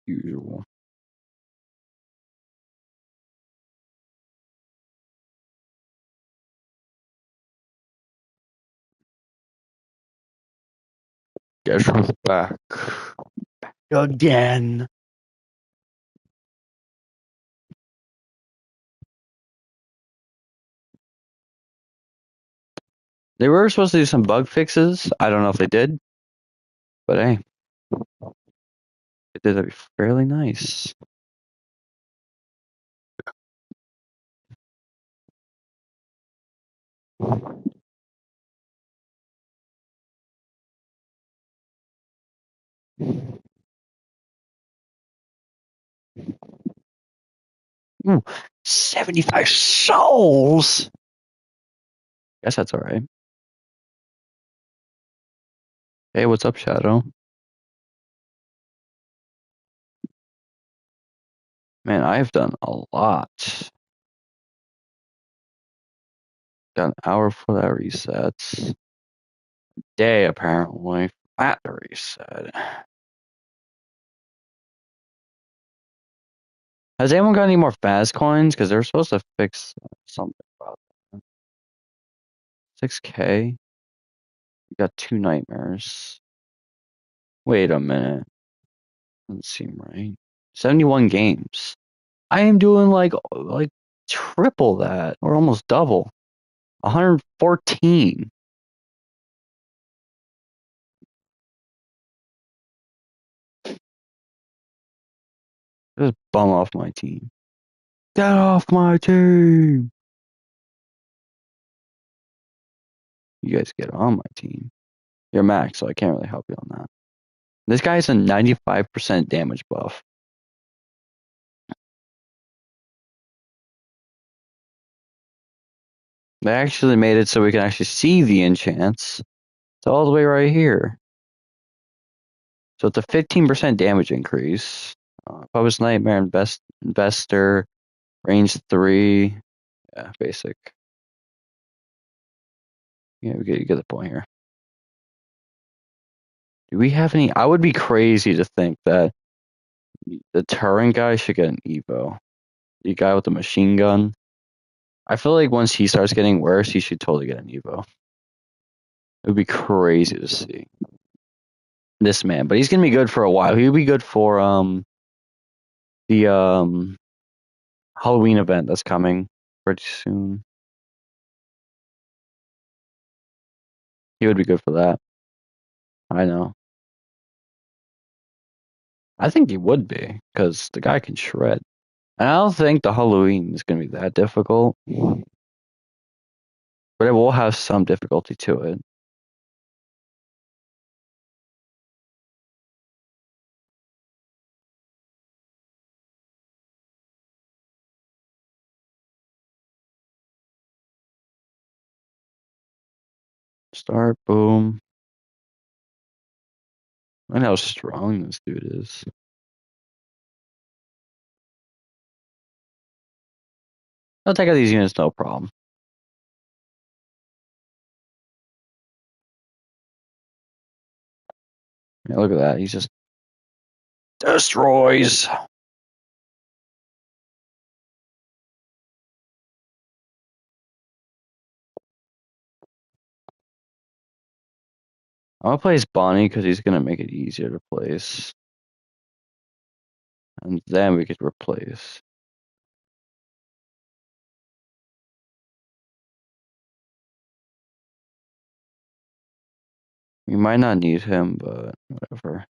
Usual. Guess who's back again? They were supposed to do some bug fixes. I don't know if they did, but hey, it did. That'd be fairly nice. Ooh, 75 souls. Guess that's all right. Hey, what's up, Shadow? Man, I've done a lot. Got an hour before that resets. Day, apparently. At the reset. Has anyone got any more fast coins? Because they're supposed to fix something about that. 6K? You got 2 nightmares. Wait a minute. Doesn't seem right. 71 games. I am doing like triple that, or almost double. 114. Just bum off my team. Get off my team. You guys get on my team. You're max, so I can't really help you on that. This guy has a 95% damage buff. They actually made it so we can actually see the enchants. It's all the way right here. So it's a 15% damage increase. Publish Nightmare, Investor, range 3. Yeah, basic. Yeah, you get the point here. Do we have any? I would be crazy to think that the Turing guy should get an Evo. The guy with the machine gun. I feel like once he starts getting worse, he should totally get an Evo. It would be crazy to see this man, but he's gonna be good for a while. He'll be good for the Halloween event that's coming pretty soon. He would be good for that. I know. I think he would be because the guy can shred. And I don't think the Halloween is gonna be that difficult, but it will have some difficulty to it. Start, boom. I know how strong this dude is. I'll take out these units, no problem. Yeah, look at that. He just destroys. I'm gonna place Bonnie because he's gonna make it easier to place. And then we could replace. We might not need him, but whatever.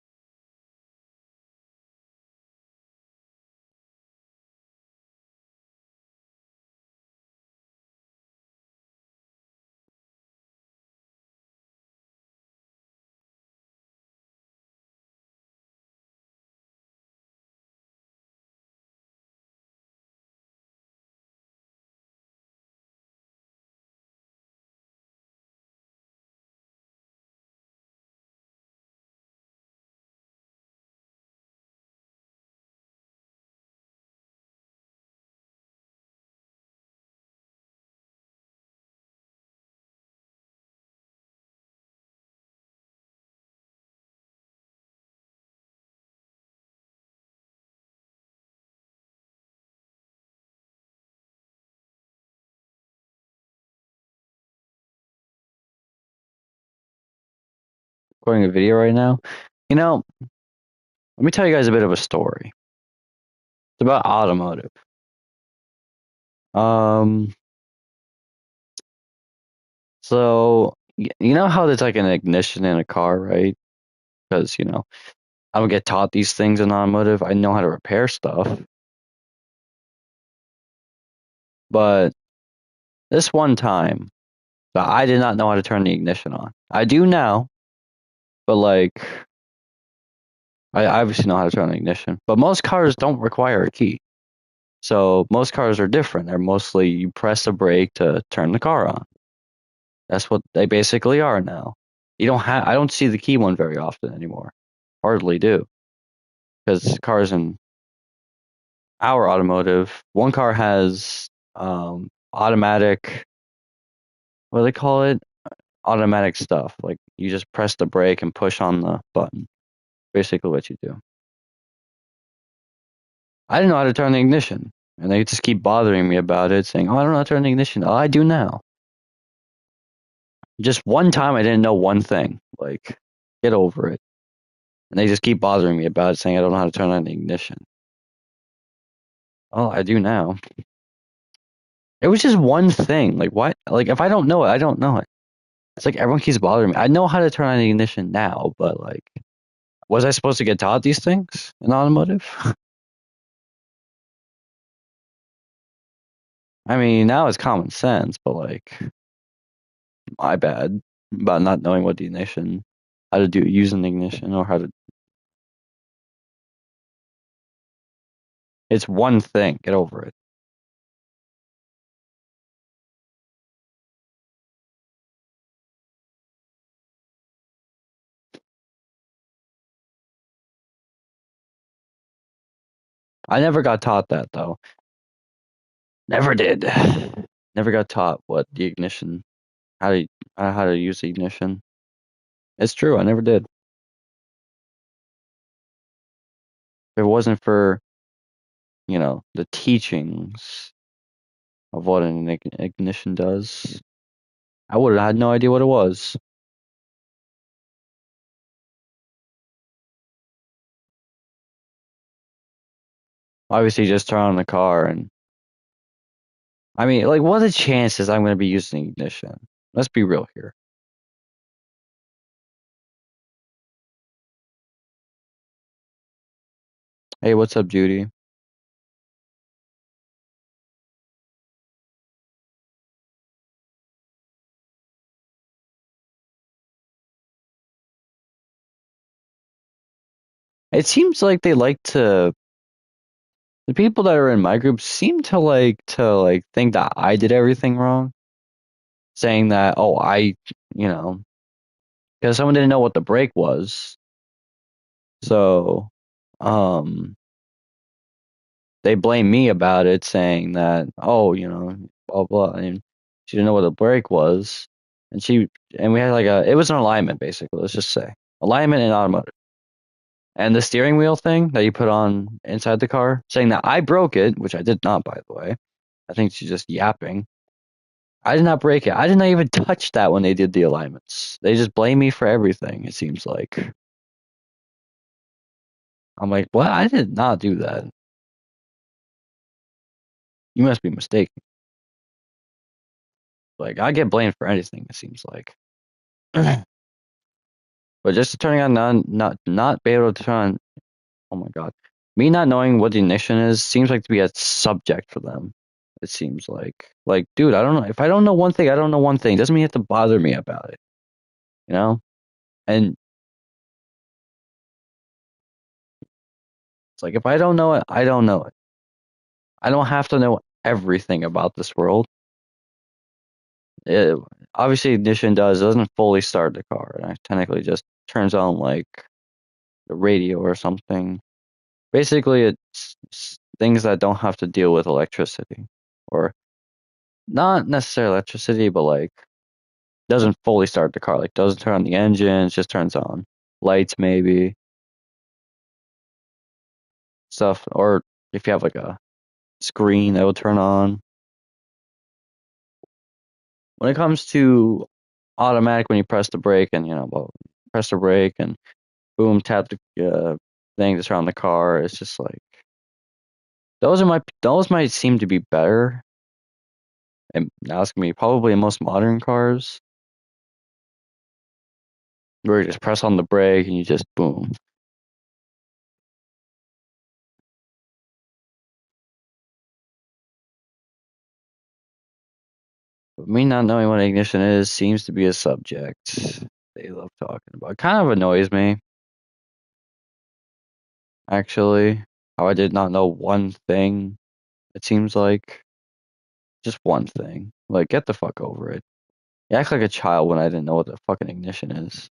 recording a video right now. You know, let me tell you guys a bit of a story. It's about automotive. Um, so you know how there's like an ignition in a car, right? Because I don't get taught these things in automotive. I know how to repair stuff, but this one time, I did not know how to turn the ignition on. I do now, but like I obviously know how to turn the ignition. But most cars don't require a key. So most cars are different. They're mostly you press a brake to turn the car on. That's what they basically are now. You don't have I don't see the key one very often anymore. Hardly do. Because cars in our automotive, one car has automatic, what do they call it? Automatic stuff. Like you just press the brake and push on the button. Basically what you do. I didn't know how to turn the ignition. And they just keep bothering me about it, saying, "Oh, I don't know how to turn the ignition." Oh, I do now. Just one time I didn't know one thing. Like, get over it. And they just keep bothering me about it, saying I don't know how to turn on the ignition. Oh, I do now. It was just one thing. Like, what? Like, if I don't know it, I don't know it. It's like everyone keeps bothering me. I know how to turn on the ignition now, but like, was I supposed to get taught these things in automotive? I mean, now it's common sense, but like, my bad about not knowing what the ignition, how to use an ignition or how to. It's one thing. Get over it. I never got taught that though. Never did. Never got taught what the ignition, how to how to use the ignition. It's true. I never did. If it wasn't for the teachings of what an ignition does, I would have had no idea what it was. Obviously, just turn on the car, and I mean, like, what are the chances I'm going to be using ignition? Let's be real here. Hey, what's up, Judy? It seems like they like to. The people that are in my group seem to like think that I did everything wrong, saying that you know, because someone didn't know what the break was, so um, they blame me about it, saying that blah blah, and she didn't know what the break was, and we had like it was an alignment basically. Let's just say alignment in automotive, and the steering wheel thing that you put on inside the car, saying that I broke it, which I did not, by the way. I think she's just yapping. I did not break it. I did not even touch that when they did the alignments. They just blame me for everything, it seems like. I'm like, what? I did not do that. You must be mistaken. Like, I get blamed for anything, it seems like. But just turning on not be able to turn on, oh my god. Me not knowing what the ignition is seems like to be a subject for them. It seems like. Like, dude, I don't know. If I don't know one thing, I don't know one thing. It doesn't mean you have to bother me about it. You know? And it's like if I don't know it, I don't know it. I don't have to know everything about this world. It, obviously, ignition doesn't fully start the car. And it technically just turns on like the radio or something. Basically, it's things that don't have to deal with electricity, or not necessarily electricity, but like doesn't fully start the car. Like doesn't turn on the engine, it just turns on lights maybe stuff. Or if you have like a screen that will turn on. When it comes to automatic, when you press the brake and well, press the brake and boom, tap the thing to turn on the car. It's just like those might seem to be better, and now it's gonna be probably in most modern cars where you just press on the brake and you just boom. But me not knowing what ignition is seems to be a subject they love talking about. It kind of annoys me, actually, how I did not know one thing. It seems like just one thing. Like, get the fuck over it. You act like a child when I didn't know what the fucking ignition is.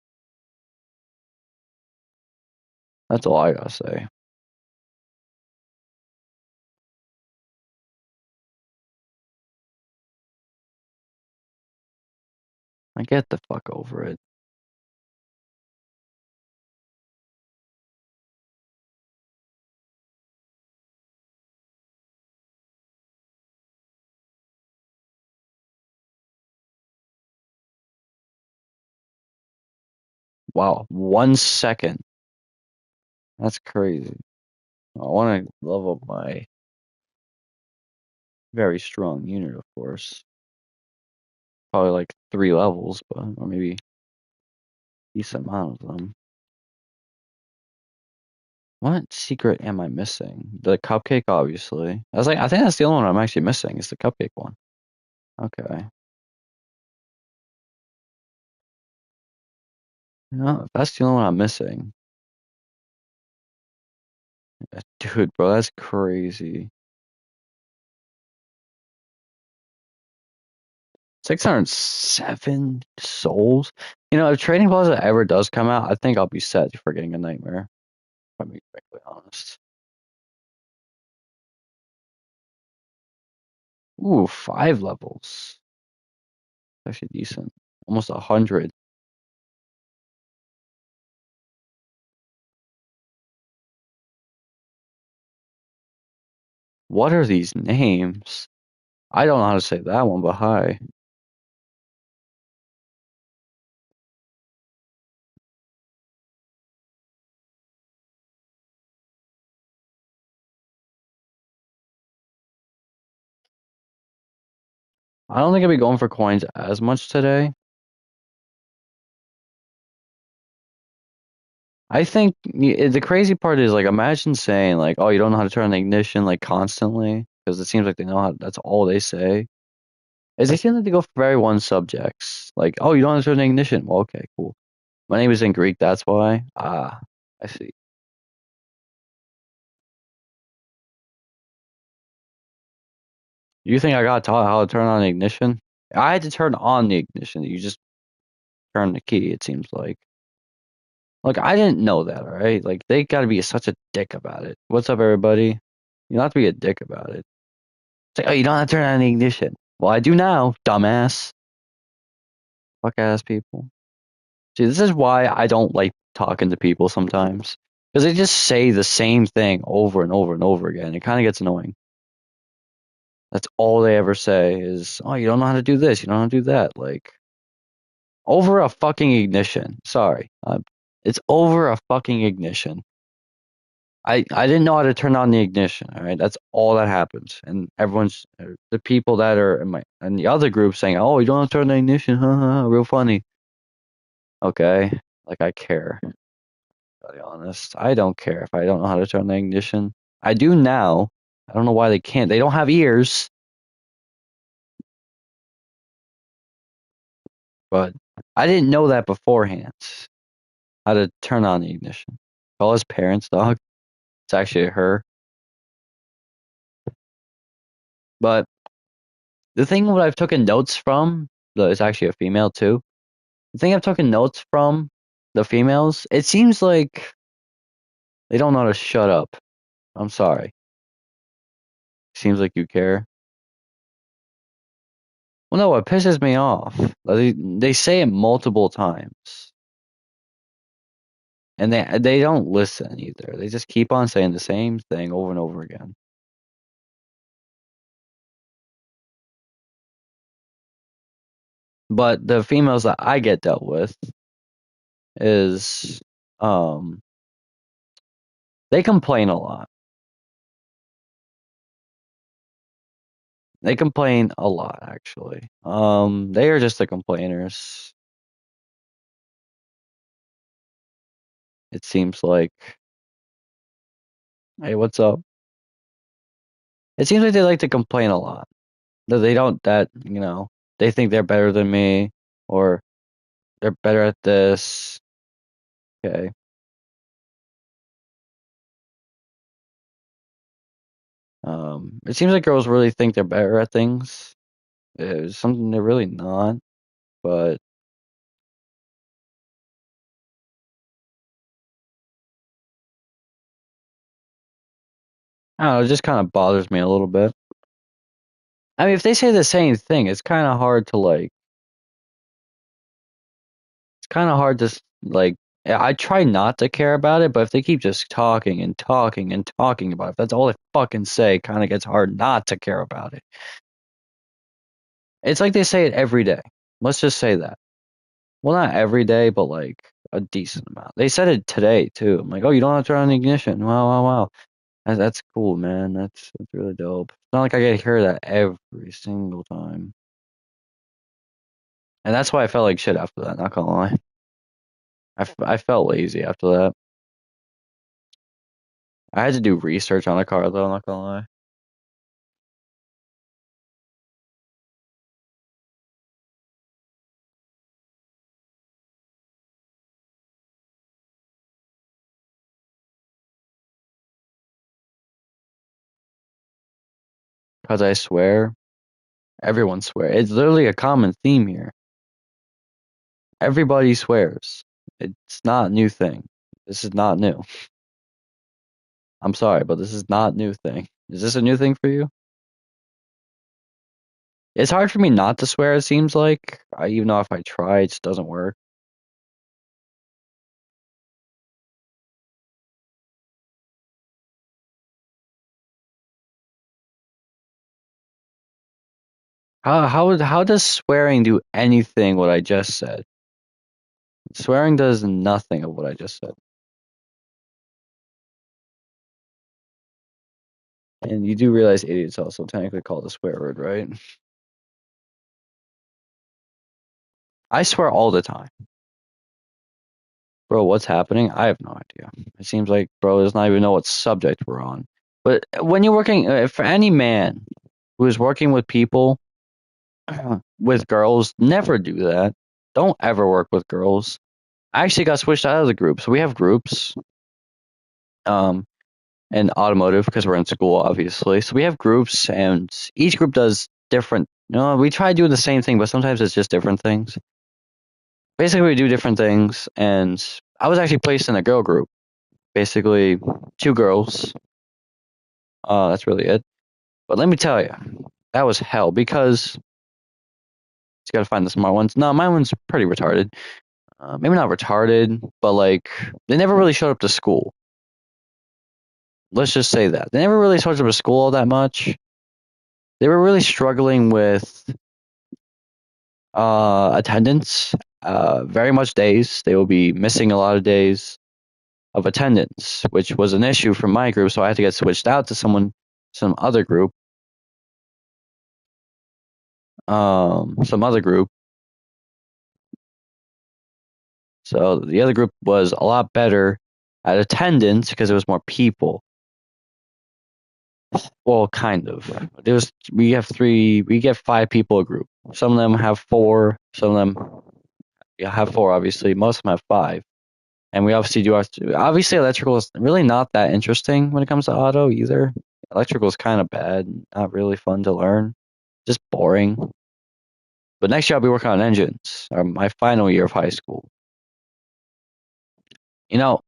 That's all I gotta say. I get the fuck over it. Wow, 1 second. That's crazy. I want to level up my very strong unit, of course. Probably like 3 levels, but or maybe decent amount of them. What secret am I missing? The cupcake, obviously. I think that's the only one I'm actually missing. Is the cupcake one. Okay. No, if that's the only one I'm missing. Dude, bro, that's crazy. 607 souls? If Trading Plaza ever does come out, I think I'll be set for getting a nightmare. If I'm being frankly honest. Ooh, 5 levels. Actually decent. Almost 100. What are these names? I don't know how to say that one, but hi. I don't think I'll be going for coins as much today. I think the crazy part is like imagine saying like, oh, you don't know how to turn on the ignition like constantly because it seems like they know how. That's all they say. Is they seem like they go for very one subjects. Like, oh, you don't know how to turn the ignition. Well, okay, cool. My name is in Greek. That's why. Ah, I see. You think I got taught how to turn on the ignition? I had to turn on the ignition. You just turn the key. It seems like. Like I didn't know that. All right. Like they got to be such a dick about it. What's up, everybody? You don't have to be a dick about it. It's like, oh, you don't have to turn on the ignition. Well, I do now, dumbass. Fuck ass people. See, this is why I don't like talking to people sometimes. Because they just say the same thing over and over and over again. It kind of gets annoying. That's all they ever say is, oh, you don't know how to do this. You don't know how to do that. Like, over a fucking ignition. Sorry. It's over a fucking ignition. I didn't know how to turn on the ignition. All right, that's all that happens, and everyone's the people that are in the other group saying, "Oh, you don't have to turn on the ignition." Real funny. Okay, like I care. To be honest, I don't care if I don't know how to turn the ignition. I do now. I don't know why they can't. They don't have ears, but I didn't know that beforehand. How to turn on the ignition. Call his parents, dog. It's actually her. But the thing what I've taken notes from, it's actually a female too. The thing I've taken notes from the females, it seems like they don't know how to shut up. I'm sorry. Seems like you care. Well, no, it pisses me off. They say it multiple times, and they don't listen either. They just keep on saying the same thing over and over again. But the females that I get dealt with, is um they complain a lot. They complain a lot, actually. They are just the complainers. It seems like, hey, what's up? It seems like they like to complain a lot. That they don't, that, they think they're better than me or they're better at this. Okay. It seems like girls really think they're better at things. It's something they're really not, but I don't know, it just kind of bothers me a little bit. I mean, if they say the same thing, it's kind of hard to like, it's kind of hard to like, I try not to care about it, but if they keep just talking and talking and talking about it, if that's all they fucking say, it kind of gets hard not to care about it. It's like they say it every day. Let's just say that. Well, not every day, but like a decent amount. They said it today too. I'm like, oh, you don't have to turn on the ignition. Wow, wow, wow. That's cool, man. That's really dope. It's not like I get to hear that every single time. And that's why I felt like shit after that, not gonna lie. I felt lazy after that. I had to do research on the car though, not gonna lie. Because I swear, everyone swears. It's literally a common theme here. Everybody swears. It's not a new thing. This is not new. I'm sorry, but this is not a new thing. Is this a new thing for you? It's hard for me not to swear, it seems like. Even though if I try, it just doesn't work. How does swearing do anything what I just said? Swearing does nothing of what I just said. And you do realize idiot's also technically called a swear word, right? I swear all the time. Bro, what's happening? I have no idea. It seems like bro does not even know what subject we're on. But when you're working, for any man who is working with people, with girls, never do that. Don't ever work with girls. I actually got switched out of the group. So we have groups, um, in automotive because we're in school, obviously. So we have groups, and each group does different. We try doing the same thing, but sometimes it's just different things. Basically, we do different things, and I was actually placed in a girl group. Basically, two girls. That's really it. But let me tell you, that was hell because you got to find the smart ones. No, my one's pretty retarded. Maybe not retarded, but like they never really showed up to school. Let's just say that they never really showed up to school all that much. They were really struggling with attendance. Very much days. They will be missing a lot of days of attendance, which was an issue for my group. So I had to get switched out to some other group. Some other group. So the other group was a lot better at attendance because there was more people. Well, kind of. We get five people a group. Some of them have four. Some of them have four, obviously. Most of them have five. And we obviously do obviously electrical is really not that interesting when it comes to auto either. Electrical is kind of bad, not really fun to learn, just boring. But next year I'll be working on engines, or my final year of high school. You know,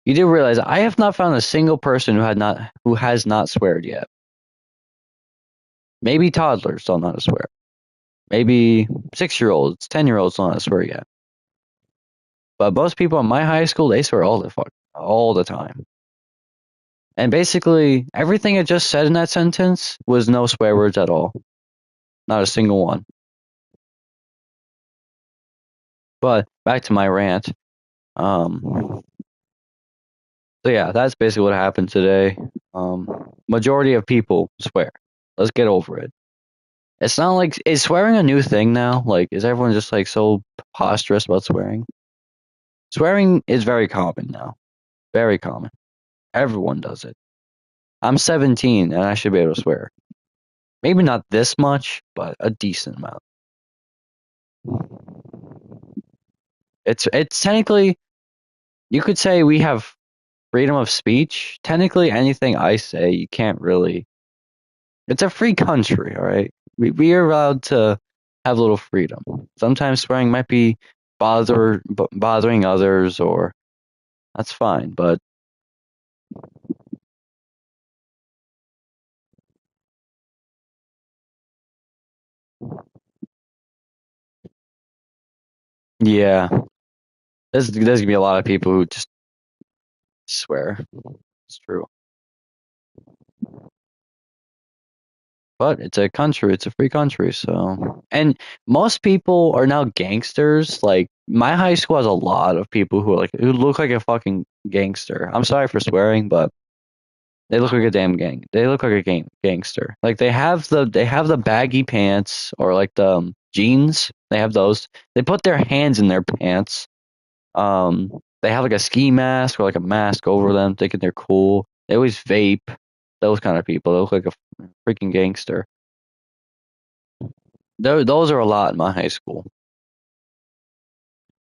you do realize I have not found a single person who has not sweared yet. Maybe toddlers don't know how to swear. Maybe 6-year-olds, 10-year-olds don't know how to swear yet. But most people in my high school, they swear all the time. And basically, everything I just said in that sentence was no swear words at all. Not a single one. But back to my rant. Um, so yeah, that's basically what happened today. Majority of people swear. Let's get over it. It's not like is swearing a new thing now? Like, is everyone just like so preposterous about swearing? Swearing is very common now. Very common. Everyone does it. I'm 17 and I should be able to swear. Maybe not this much, but a decent amount. It's technically you could say we have freedom of speech. Technically, anything I say, you can't really. It's a free country, all right. We are allowed to have a little freedom. Sometimes swearing might be bothering others, or that's fine. But yeah, there's gonna be a lot of people who just swear. It's true. But it's a country, it's a free country, so and most people are now gangsters. Like my high school has a lot of people who look like a fucking gangster. I'm sorry for swearing, but they look like a damn gang. They look like a gangster. Like they have the baggy pants or like the jeans. They have those. They put their hands in their pants. They have like a ski mask or like a mask over them, thinking they're cool. They always vape. Those kind of people. They look like a freaking gangster. Those are a lot in my high school.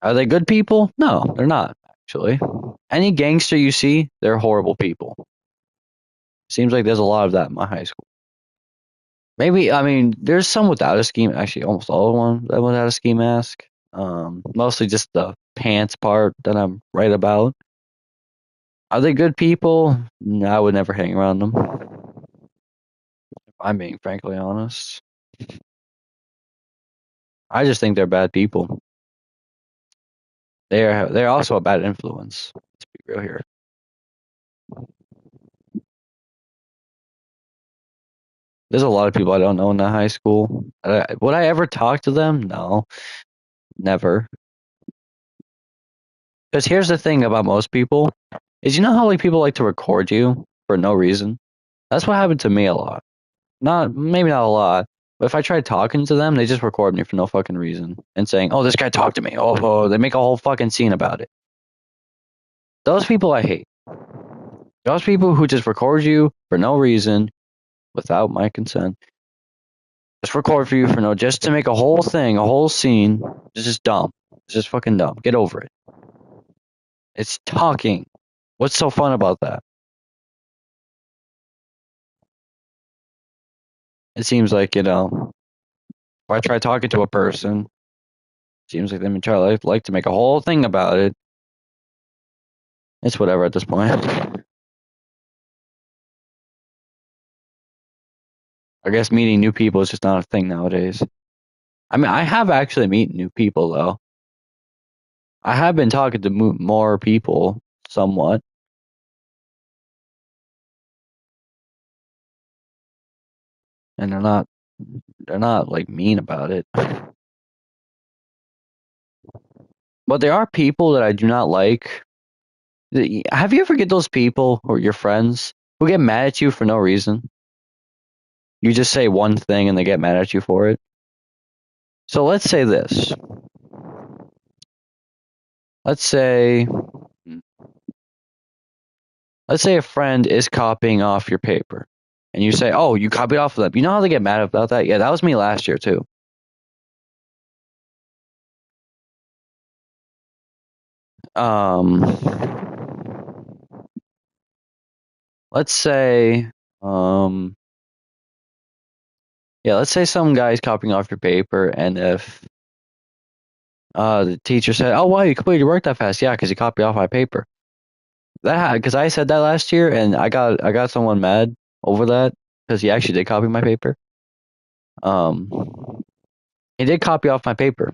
Are they good people? No, they're not, actually. Any gangster you see, they're horrible people. Seems like there's a lot of that in my high school. Maybe, I mean, there's some without a ski, actually, almost all of them without a ski mask. Mostly just the pants part that I'm right about. Are they good people? No, I would never hang around them. If I'm being frankly honest. I just think they're bad people. They're also a bad influence. Let's be real here. There's a lot of people I don't know in that high school. Would I ever talk to them? No, never. Because here's the thing about most people is you know how like people like to record you for no reason? That's what happened to me a lot. Not maybe not a lot, but if I tried talking to them, they just record me for no fucking reason and saying, "Oh, this guy talked to me." Oh, they make a whole fucking scene about it. Those people I hate. Those people who just record you for no reason without my consent. Just record for you for no, just to make a whole thing, a whole scene. It's just dumb. It's just fucking dumb. Get over it. It's talking. What's so fun about that? It seems like, if I try talking to a person, it seems like they try like to make a whole thing about it. It's whatever at this point. I guess meeting new people is just not a thing nowadays. I mean, I have actually met new people though. I have been talking to more people somewhat, and they're not like mean about it. But there are people that I do not like. Have you ever get those people or your friends who get mad at you for no reason? You just say one thing and they get mad at you for it. So let's say this. Let's say let's say a friend is copying off your paper and you say, "Oh, you copied off of them." You know how they get mad about that? Yeah, that was me last year too. Um let's say um yeah, let's say some guy's copying off your paper and if the teacher said, "Oh, wow, you completed your work that fast." Yeah, because you copied off my paper. That because I said that last year and I got someone mad over that because he actually did copy my paper. Um, he did copy off my paper.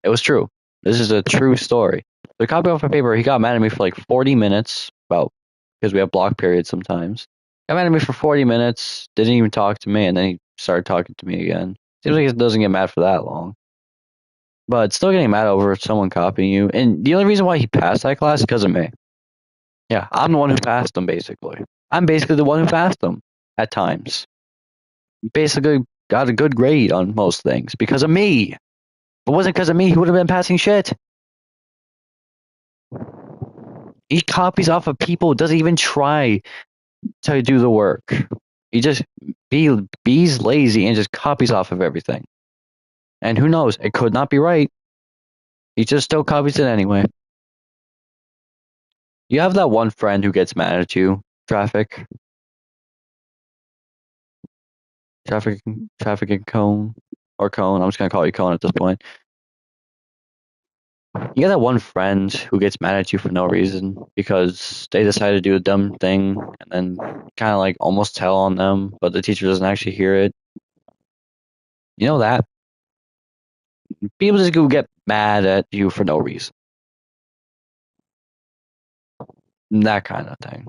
It was true. This is a true story. So he copied off my paper. He got mad at me for like 40 minutes, about because we have block periods sometimes. Got mad at me for 40 minutes. Didn't even talk to me, and then he started talking to me again. Seems like he doesn't get mad for that long. but still getting mad over someone copying you. And the only reason why he passed that class is because of me. Yeah, I'm the one who passed him, basically. I'm basically the one who passed him at times. Basically got a good grade on most things because of me. If it wasn't because of me, he would have been passing shit. He copies off of people, doesn't even try to do the work. He just be's lazy and just copies off of everything. And who knows? It could not be right. He just still copies it anyway. You have that one friend who gets mad at you. Traffic, traffic and cone or cone. I'm just gonna call you cone at this point. You got that one friend who gets mad at you for no reason because they decide to do a dumb thing and then kind of like almost tell on them, but the teacher doesn't actually hear it. You know that people just go get mad at you for no reason. That kind of thing.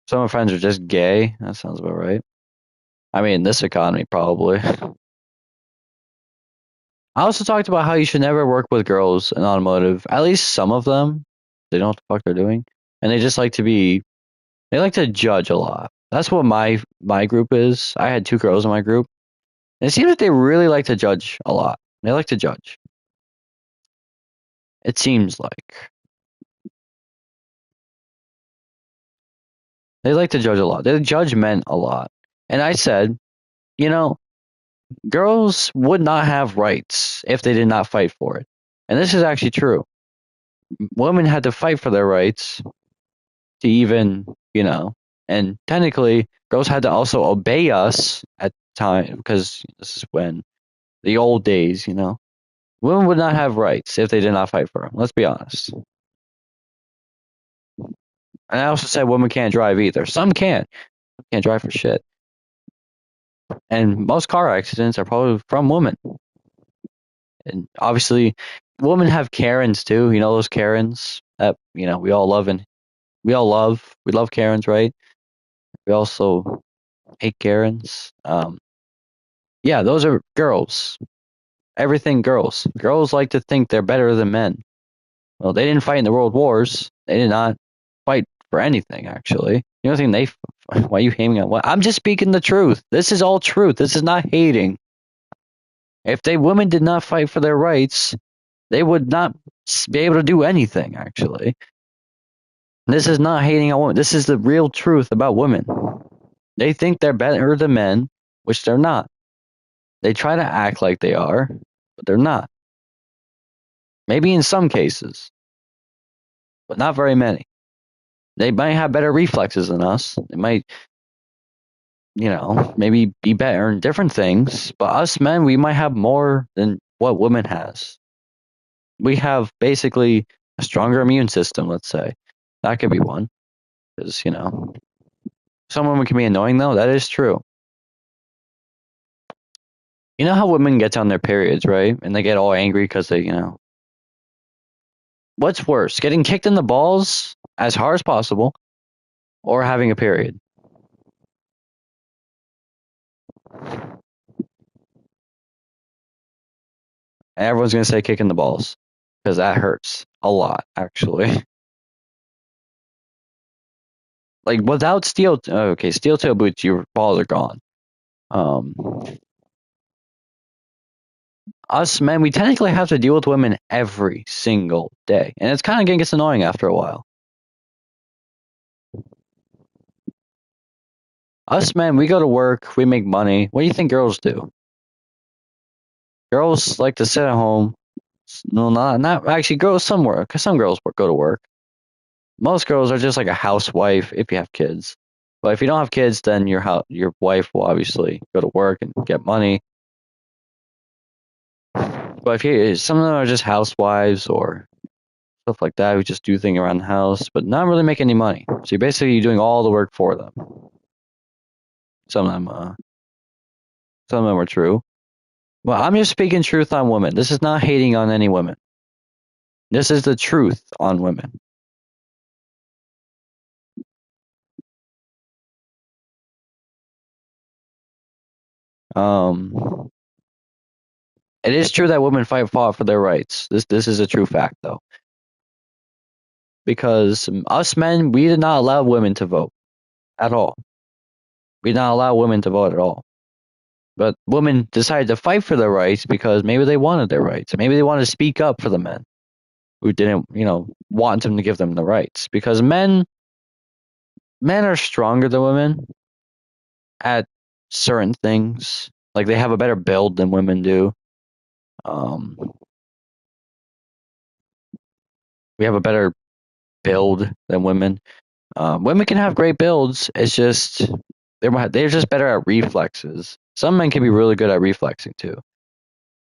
Some of my friends are just gay. That sounds about right. I mean, in this economy, probably. I also talked about how you should never work with girls in automotive. At least some of them, they don't know what the fuck they're doing, and they just like to be. They like to judge a lot. That's what my group is. I had two girls in my group, and it seems like they really like to judge a lot. They like to judge. It seems like they like to judge a lot. They judge men a lot. And I said, you know, girls would not have rights if they did not fight for it. And this is actually true. Women had to fight for their rights to even, and technically girls had to also obey us at the time because this is when the old days. Women would not have rights if they did not fight for them. Let's be honest. And I also said women can't drive either. Some can. Can't drive for shit. And most car accidents are probably from women. And obviously, women have Karens too. You know those Karens that we all love and we love Karens, right? We also hate Karens. Yeah, those are girls. Everything girls. Girls like to think they're better than men. Well, they didn't fight in the world wars. They did not fight for anything, actually. The only thing why are you hating on what? I'm just speaking the truth. This is all truth. This is not hating. If women did not fight for their rights, they would not be able to do anything, actually. This is not hating on women. This is the real truth about women. They think they're better than men, which they're not. They try to act like they are, but they're not. Maybe in some cases, but not very many. They might have better reflexes than us. They might, maybe be better in different things, but us men, we might have more than what women has. We have basically a stronger immune system, let's say. That could be one. Because, some women can be annoying, though. That is true. You know how women get on their periods, right? And they get all angry because they. What's worse, getting kicked in the balls as hard as possible or having a period? And everyone's going to say kicking the balls because that hurts a lot, actually. Like without steel toe boots, your balls are gone. Um, Us men, we technically have to deal with women every single day, and it's kind of getting annoying after a while. Us men, we go to work, we make money. What do you think girls do? Girls like to sit at home. No, not actually. Girls somewhere, because some girls go to work. Most girls are just like a housewife if you have kids. But if you don't have kids, then your wife will obviously go to work and get money. But some of them are just housewives or stuff like that who just do things around the house, but not really make any money. So you're basically doing all the work for them. Some of them, uh, some of them are true. Well, I'm just speaking truth on women. This is not hating on any women. This is the truth on women. Um, It is true that women fought for their rights. This is a true fact though, because us men we did not allow women to vote at all. We did not allow women to vote at all. But women decided to fight for their rights because maybe they wanted their rights. Maybe they wanted to speak up for the men who didn't, want them to give them the rights. Because men are stronger than women at certain things. Like they have a better build than women do. Um, we have a better build than women. Women can have great builds. It's just they're just better at reflexes. Some men can be really good at reflexing too.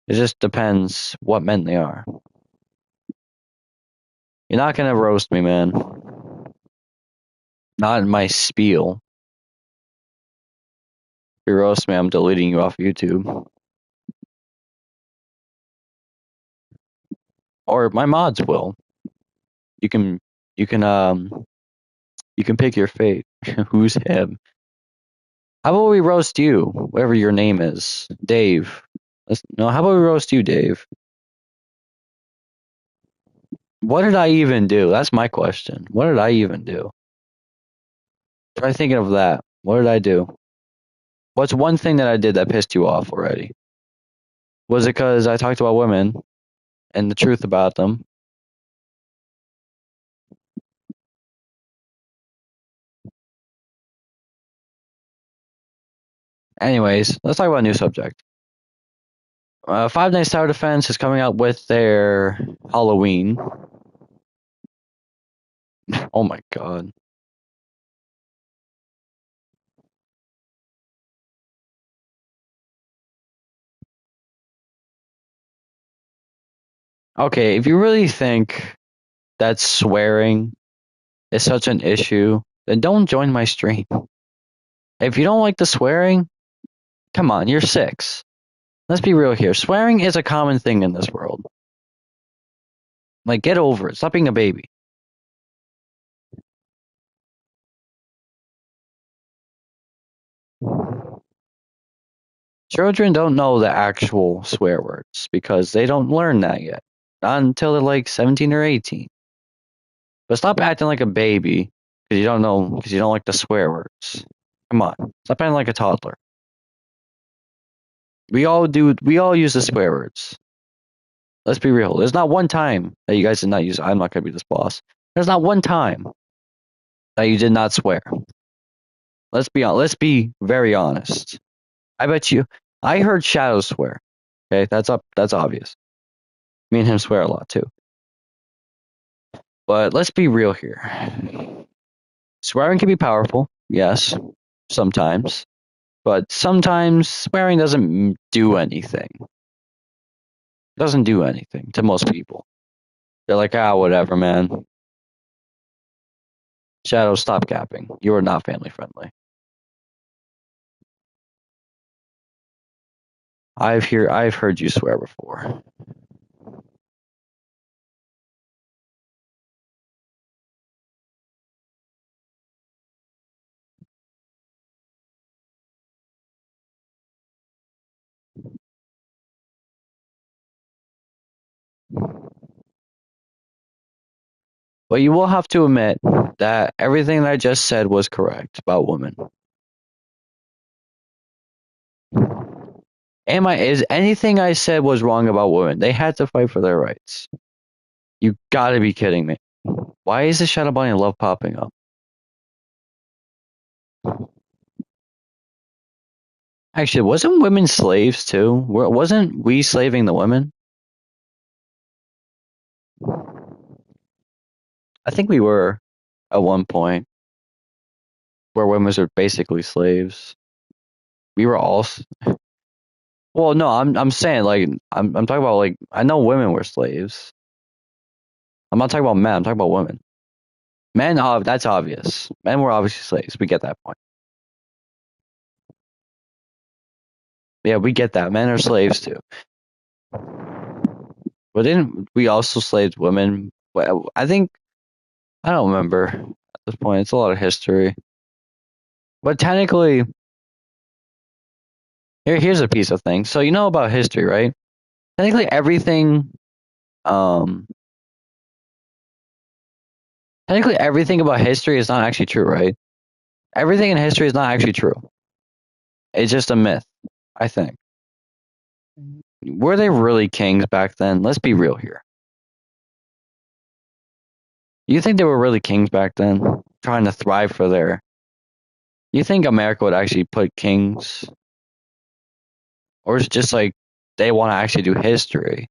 It just depends what men they are. You're not gonna roast me, man. Not in my spiel. If you roast me, I'm deleting you off YouTube. Or my mods will. You can you can um you can pick your fate. Who's him? How about we roast you, whatever your name is, Dave? No, how about we roast you, Dave? What did I even do? That's my question. What did I even do? Try thinking of that. What did I do? What's one thing that I did that pissed you off already? Was it because I talked about women and the truth about them? Anyways, let's talk about a new subject. Five Nights Tower Defense is coming out with their Halloween. Oh my god. Okay, if you really think that swearing is such an issue, then don't join my stream. If you don't like the swearing, come on, you're 6. Let's be real here. Swearing is a common thing in this world. Like, get over it. Stop being a baby. Children don't know the actual swear words because they don't learn that yet. Not until they're like 17 or 18. But stop acting like a baby because you don't know, because you don't like the swear words. Come on. Stop acting like a toddler. We all do, we all use the swear words. Let's be real. There's not one time that you guys did not use, I'm not going to be this boss. There's not one time that you did not swear. Let's be very honest. I bet you, I heard Shadow swear. Okay, that's obvious. Me and him swear a lot too. But let's be real here. Swearing can be powerful, yes, sometimes. But sometimes swearing doesn't do anything. Doesn't do anything to most people. They're like, whatever, man. Shadow, stop capping. You are not family friendly. I've heard you swear before. But you will have to admit that everything that I just said was correct about women. Is anything I said was wrong about women? They had to fight for their rights. You gotta be kidding me. Why is the Shadow Bunny love popping up? Actually, wasn't women slaves too? Wasn't we slaving the women? I think we were at one point where women were basically slaves. We were all. Well, no, I'm saying like I'm talking about like I know women were slaves. I'm not talking about men. I'm talking about women. Men, that's obvious. Men were obviously slaves. We get that point. Yeah, we get that. Men are slaves too. But didn't we also slaved women? Well, I think I don't remember at this point. It's a lot of history. But technically, here's a piece of thing. So you know about history, right? technically everything um technically everything about history is not actually true, right? Everything in history is not actually true. It's just a myth, I think. Were they really kings back then? Let's be real here. You think they were really kings back then, trying to thrive for their? You think America would actually put kings, or is it just like they want to actually do history?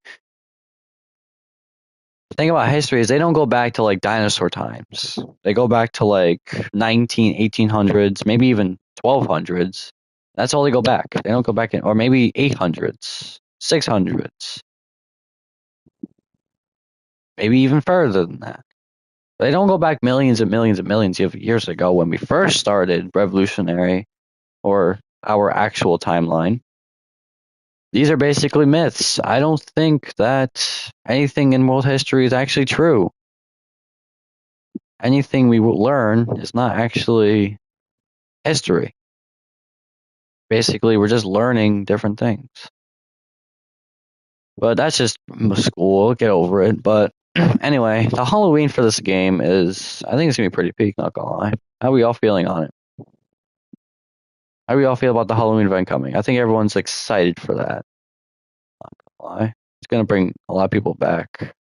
The thing about history is they don't go back to like dinosaur times. They go back to like 1800s, maybe even 1200s. That's all they go back. They don't go back in, or maybe 800s, 600s, maybe even further than that. They don't go back millions and millions and millions of years ago when we first started revolutionary or our actual timeline. These are basically myths. I don't think that anything in world history is actually true. Anything we will learn is not actually history. Basically, we're just learning different things. But that's just school. Get over it. But anyway, the Halloween for this game is, I think it's going to be pretty peak, not going to lie. How are we all feeling on it? How do we all feel about the Halloween event coming? I think everyone's excited for that. Not gonna lie. It's going to bring a lot of people back.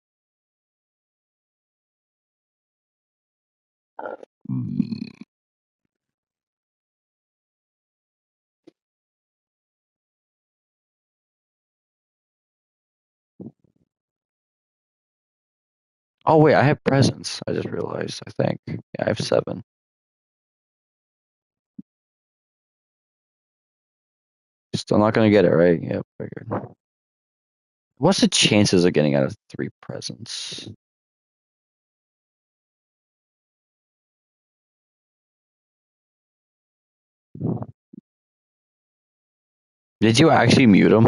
Mm. Oh, wait, I have presents. I just realized, I think. Yeah, I have 7. Still not going to get it, right? Yep, figured. What's the chances of getting out of 3 presents? Did you actually mute him?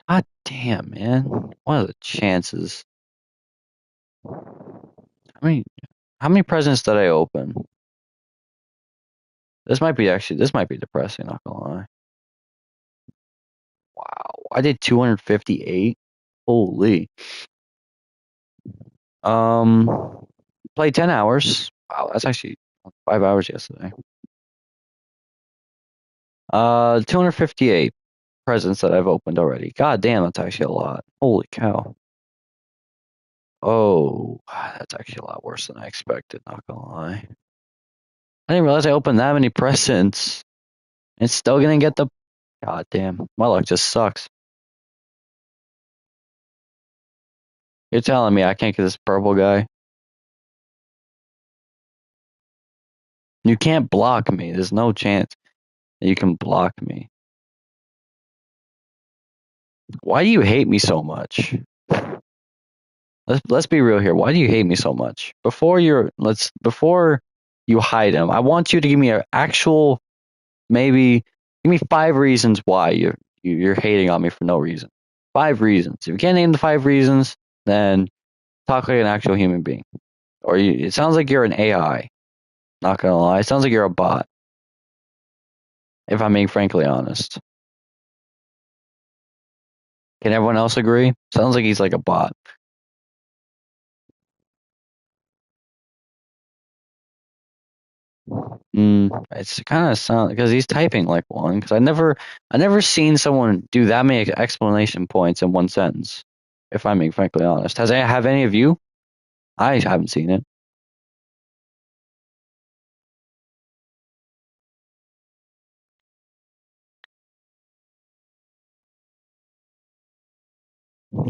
God damn, man. What are the chances? How many presents did I open? This might be depressing, not gonna lie. Wow. I did 258. Holy. Um, played 10 hours. Wow, that's actually 5 hours yesterday. 258 presents that I've opened already. God damn, that's actually a lot. Holy cow. Oh, that's actually a lot worse than I expected, not gonna lie. I didn't realize I opened that many presents. It's still gonna get the. God damn, my luck just sucks. You're telling me I can't get this purple guy? You can't block me. There's no chance that you can block me. Why do you hate me so much? Let's be real here. Why do you hate me so much? Before you hide him, I want you to give me an actual maybe give me 5 reasons why you're hating on me for no reason. 5 reasons. If you can't name the 5 reasons, then talk like an actual human being. It sounds like you're an AI. Not gonna lie, it sounds like you're a bot. If I'm being frankly honest, can everyone else agree? Sounds like he's like a bot. It's kind of sound because he's typing like one. Because I never seen someone do that many explanation points in one sentence. If I'm being frankly honest, have any of you? I haven't seen it.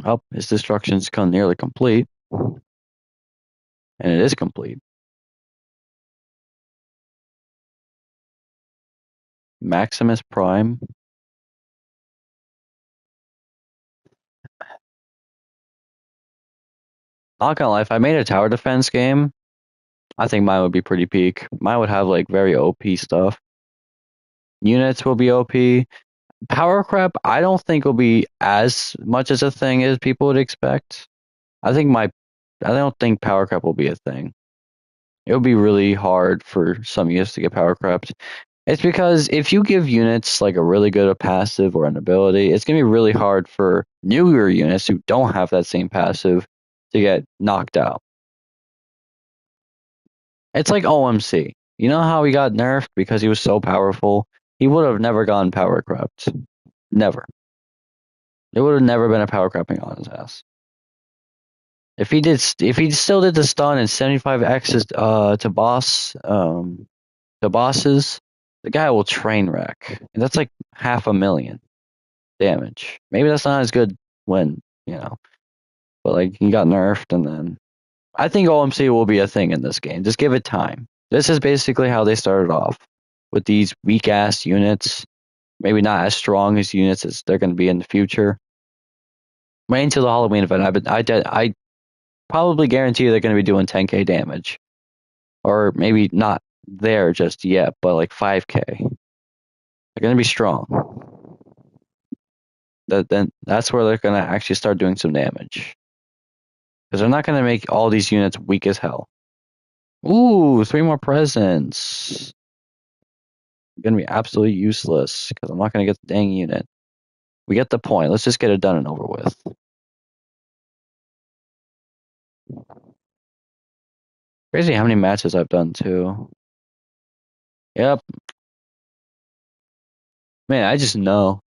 Oh, his destruction's come nearly complete, and it is complete. Maximus Prime. Not gonna lie, if I made a tower defense game, I think mine would be pretty peak. Mine would have like very OP stuff. Units will be OP. Power crap, I don't think will be as much as a thing as people would expect. I think I don't think power crap will be a thing. It would be really hard for some units to get power crept. It's because if you give units like a really good passive or an ability, it's gonna be really hard for newer units who don't have that same passive to get knocked out. It's like OMC. You know how he got nerfed because he was so powerful? He would have never gotten power crept. Never. There would have never been a power creeping on his ass. If he still did the stun and 75 X's to bosses, the guy will train wreck. And that's like 500,000 damage. Maybe that's not as good when, but like he got nerfed and then I think OMC will be a thing in this game. Just give it time. This is basically how they started off with these weak ass units. Maybe not as strong as units as they're going to be in the future. Right into the Halloween event, I probably guarantee they're going to be doing 10k damage, or maybe not there just yet, but like 5k. They're going to be strong. Then that's where they're going to actually start doing some damage because they're not going to make all these units weak as hell. Ooh, 3 more presents. Going to be absolutely useless because I'm not going to get the dang unit. We get the point. Let's just get it done and over with. Crazy how many matches I've done too. Yep. Man, I just know.